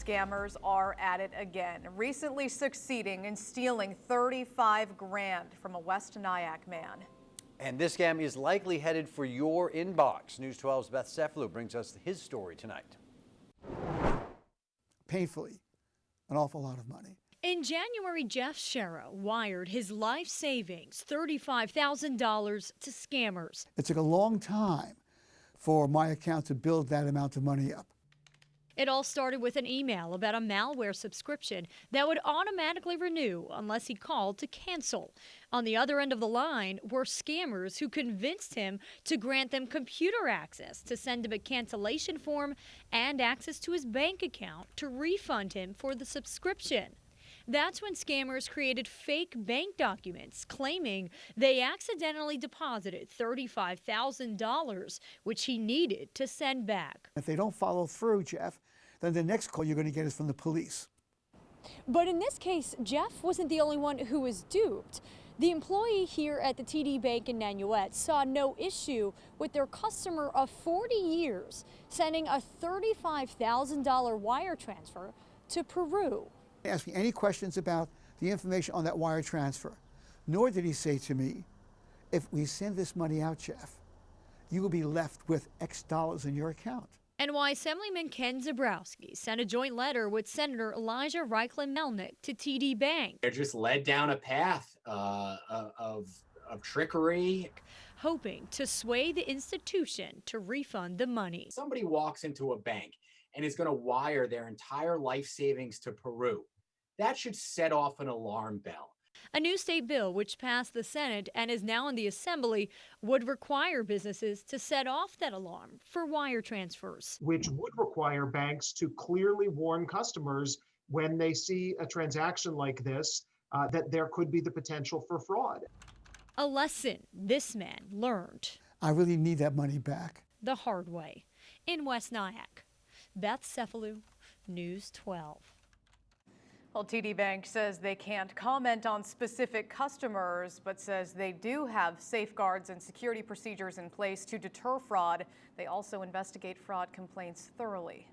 scammers are at it again, recently succeeding in stealing 35 grand from a West Nyack man. And this scam is likely headed for your inbox. News 12's Beth Cefalu brings us his story tonight. Painfully, an awful lot of money. In January, Jeff Sherrow wired his life savings, $35,000, to scammers. It took a long time for my account to build that amount of money up. It all started with an email about a malware subscription that would automatically renew unless he called to cancel. On the other end of the line were scammers who convinced him to grant them computer access to send him a cancellation form and access to his bank account to refund him for the subscription. That's when scammers created fake bank documents claiming they accidentally deposited $35,000, which he needed to send back. If they don't follow through, Jeff, then the next call you're going to get is from the police. But in this case, Jeff wasn't the only one who was duped. The employee here at the TD Bank in Nyack saw no issue with their customer of 40 years sending a $35,000 wire transfer to Peru. He asked me any questions about the information on that wire transfer, nor did he say to me, if we send this money out, Jeff, you will be left with X dollars in your account. And why Assemblyman Ken Zabrowski sent a joint letter with Senator Elijah Reichlin-Melnick to TD Bank. They're just led down a path of trickery, hoping to sway the institution to refund the money. Somebody walks into a bank and is going to wire their entire life savings to Peru. That should set off an alarm bell. A new state bill, which passed the Senate and is now in the Assembly, would require businesses to set off that alarm for wire transfers. Which would require banks to clearly warn customers when they see a transaction like this, that there could be the potential for fraud. A lesson this man learned. I really need that money back. The hard way. In West Nyack, Beth Cefalu, News 12. Well, TD Bank says they can't comment on specific customers, but says they do have safeguards and security procedures in place to deter fraud. They also investigate fraud complaints thoroughly.